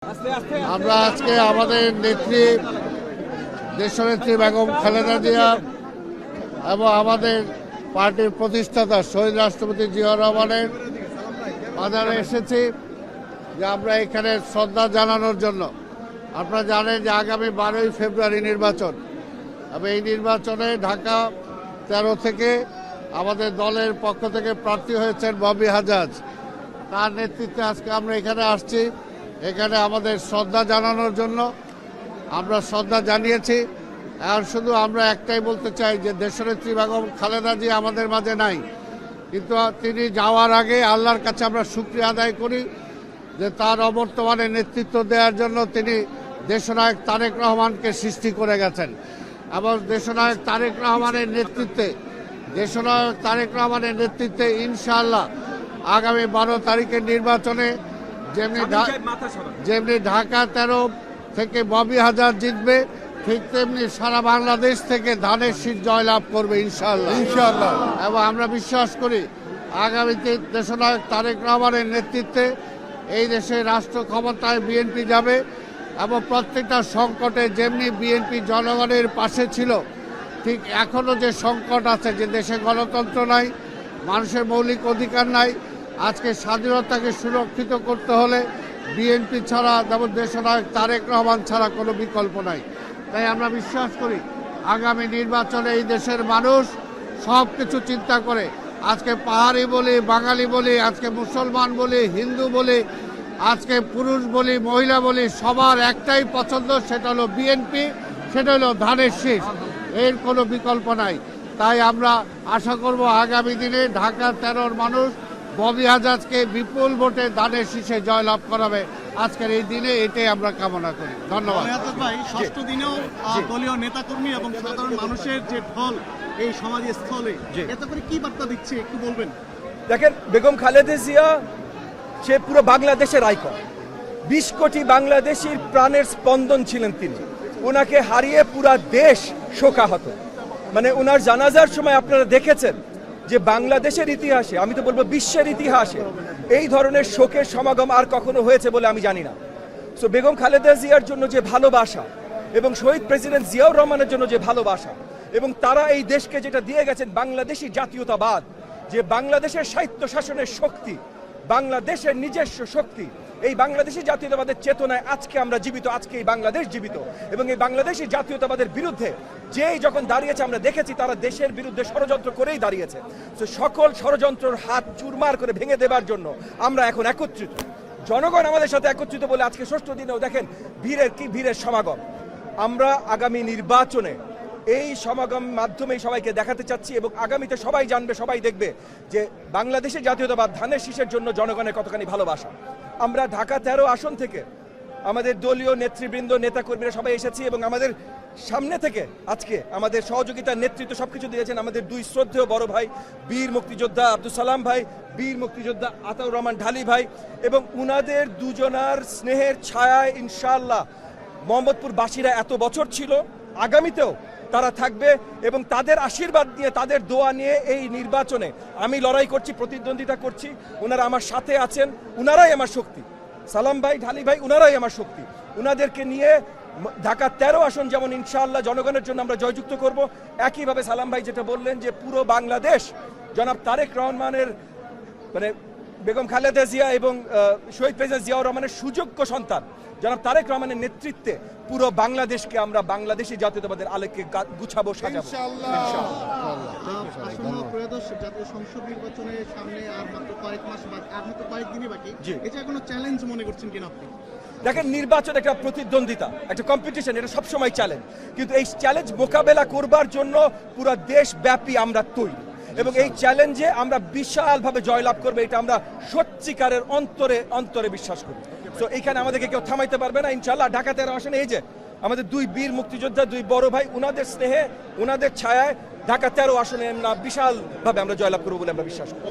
আমরা আজকে আমাদের নেত্রী দেশনেত্রী বেগম খালেদা জিয়া এবং আমাদের পার্টির প্রতিষ্ঠাতা শহীদ রাষ্ট্রপতি জিয়াউর রহমানের মাজারে এসেছি যে আমরা এখানে শ্রদ্ধা জানানোর জন্য। আপনারা জানেন যে আগামী 12ই ফেব্রুয়ারি নির্বাচন এবং এই নির্বাচনে ঢাকা 13 থেকে আমাদের দলের পক্ষ থেকে প্রার্থী হয়েছেন ববি হাজাজ। তার নেতৃত্বে আজকে আমরা এখানে আসছি, এখানে আমাদের শ্রদ্ধা জানানোর জন্য। আমরা শ্রদ্ধা জানিয়েছি। আর শুধু আমরা একটাই বলতে চাই যে দেশনেত্রী বেগম খালেদা জিয়া আমাদের মাঝে নাই, কিন্তু তিনি যাওয়ার আগে আল্লাহর কাছে আমরা শুকরিয়া আদায় করি যে তার অবর্তমানে নেতৃত্ব দেওয়ার জন্য তিনি দেশনায়ক তারেক রহমানকে সৃষ্টি করে গেছেন এবং দেশনায়ক তারেক রহমানের নেতৃত্বে ইনশাআল্লাহ আগামী 12 তারিখের নির্বাচনে যেমনি ঢাকা 13 থেকে ববি হাজার জিতবে, ঠিক তেমনি সারা বাংলাদেশ থেকে ধানের শীষ জয়লাভ করবে ইনশাআল্লাহ। এবং আমরা বিশ্বাস করি আগামীতে দেশনায়ক তারেক রহমানের নেতৃত্বে এই দেশে রাষ্ট্র ক্ষমতায় বিএনপি যাবে এবং প্রত্যেকটা সংকটে যেমনি বিএনপি জনগণের পাশে ছিল, ঠিক এখনও যে সংকট আছে, যে দেশে গণতন্ত্র নাই, মানুষের মৌলিক অধিকার নাই, আজকে স্বাধীনতাকে সুরক্ষিত করতে হলে বিএনপি ছাড়া যেমন দেশনায়ক তারেক রহমান ছাড়া কোনো বিকল্প নাই। তাই আমরা বিশ্বাস করি আগামী নির্বাচনে এই দেশের মানুষ সব কিছু চিন্তা করে, আজকে পাহাড়ি বলি, বাঙালি বলি, আজকে মুসলমান বলি, হিন্দু বলি, আজকে পুরুষ বলি, মহিলা বলি, সবার একটাই পছন্দ, সেটা হলো বিএনপি, সেটা হলো ধানের শীষ, এর কোনো বিকল্প নাই। তাই আমরা আশা করব আগামী দিনে ঢাকা 13 মানুষ ববি হাজাজকে বিপুল ভোটে ধানের শীষে জয়লাভ করাবে আজকের এই দিনে, এটাই আমরা কামনা করি। ধন্যবাদ ভাই। ষষ্ঠ দিনেও দলীয় নেতাকর্মী এবং সাধারণ মানুষের যে ঢল এই সমাজের স্থলে, এতে করে কি বার্তা দিচ্ছে একটু বলবেন? দেখেন, বেগম খালেদা জিয়া সে পুরো বাংলাদেশের আইকন, 20 কোটি বাংলাদেশির প্রাণের স্পন্দন ছিলেন তিনি। ওনাকে হারিয়ে পুরা দেশ শোকাহত। মানে ওনার জানাজার সময় আপনারা দেখেছেন যে বাংলাদেশের ইতিহাসে, আমি তো বলবো বিশ্বের ইতিহাসে, এই ধরনের শোকের সমাগম আর কখনো হয়েছে বলে আমি জানি না। সো বেগম খালেদা জিয়ার জন্য যে ভালোবাসা এবং শহীদ প্রেসিডেন্ট জিয়াউর রহমানের জন্য যে ভালোবাসা, এবং তারা এই দেশকে যেটা দিয়ে গেছেন বাংলাদেশি জাতীয়তাবাদ, যে বাংলাদেশের সাহিত্য শাসনের শক্তি, বাংলাদেশের নিজস্ব শক্তি, এই বাংলাদেশি জাতীয়তাবাদের চেতনায় আজকে আমরা জীবিত, আজকে এই বাংলাদেশ জীবিত। এবং এই বাংলাদেশি জাতীয়তাবাদের বিরুদ্ধে যেই যখন দাঁড়িয়েছে আমরা দেখেছি তারা দেশের বিরুদ্ধে ষড়যন্ত্র করেই দাঁড়িয়েছে। তো সকল ষড়যন্ত্রের হাত চুরমার করে ভেঙে দেবার জন্য আমরা এখন একত্রিত, জনগণ আমাদের সাথে একত্রিত বলে আজকে ষষ্ঠ দিনেও দেখেন ভিড়ের সমাগম। আমরা আগামী নির্বাচনে এই সমাগম মাধ্যমে সবাইকে দেখাতে চাচ্ছি এবং আগামীতে সবাই জানবে, সবাই দেখবে যে বাংলাদেশের জাতীয়তাবাদ ধানের শীষের জন্য জনগণের কতখানি ভালোবাসা। আমরা ঢাকা 13 আসন থেকে আমাদের দলীয় নেতৃবৃন্দ, নেতাকর্মীরা সবাই এসেছি এবং আমাদের সামনে থেকে আজকে আমাদের সহযোগিতার নেতৃত্ব সবকিছু দিয়েছেন আমাদের 2 শ্রদ্ধেয় বড় ভাই, বীর মুক্তিযোদ্ধা আব্দুল সালাম ভাই, বীর মুক্তিযোদ্ধা আতাউর রহমান ঢালি ভাই, এবং উনাদের দুজনার স্নেহের ছায়ায় ইনশাআল্লাহ মোহাম্মদপুরবাসীরা এত বছর ছিল, আগামীতেও তারা থাকবে এবং তাদের আশীর্বাদ নিয়ে, তাদের দোয়া নিয়ে এই নির্বাচনে আমি লড়াই করছি, প্রতিদ্বন্দ্বিতা করছি। ওনারা আমার সাথে আছেন, ওনারাই আমার শক্তি। সালাম ভাই, ঢালি ভাই, ওনারাই আমার শক্তি। ওনাদেরকে নিয়ে ঢাকা 13 আসন যেমন ইনশাআল্লাহ জনগণের জন্য আমরা জয়যুক্ত করব, একইভাবে সালাম ভাই যেটা বললেন যে পুরো বাংলাদেশ জনাব তারেক রহমানের, মানে বেগম খালেদা জিয়া এবং শহীদ প্রেসিডেন্ট জিয়াউর রহমানের সুযোগ্য সন্তান জনাব তারেক রহমানের নেতৃত্বে পুরো বাংলাদেশকে আমরা বাংলাদেশি জাতীয়তাবাদের আলোকে গুছাবো, সাজাবো ইনশাআল্লাহ। জাতীয় সংসদ নির্বাচনের সামনে আর মাত্র কয়েক মাস বাকি, আর মাত্র কয়েকদিনই বাকি, এটা কোনো চ্যালেঞ্জ মনে করছেন কিনা আপনি? দেখেন, নির্বাচন একটা প্রতিদ্বন্দ্বিতা, একটা কম্পিটিশন, এটা সবসময় চ্যালেঞ্জ, কিন্তু এই চ্যালেঞ্জ মোকাবেলা করবার জন্য পুরো দেশব্যাপী আমরা তৈরি এবং এই চ্যালেঞ্জে আমরা বিশালভাবে জয়লাভ করবো, এটা আমরা সত্যিকারের অন্তরে বিশ্বাস করি। তো এইখানে আমাদেরকে কেউ থামাইতে পারবে না ইনশাআল্লাহ। ঢাকা 13 আসনে এই যে আমাদের 2 বীর মুক্তিযোদ্ধা, 2 বড় ভাই, ওনাদের স্নেহে, ওনাদের ছায়ায় ঢাকা 13 আসনে বিশালভাবে আমরা জয়লাভ করবো বলে আমরা বিশ্বাস করি।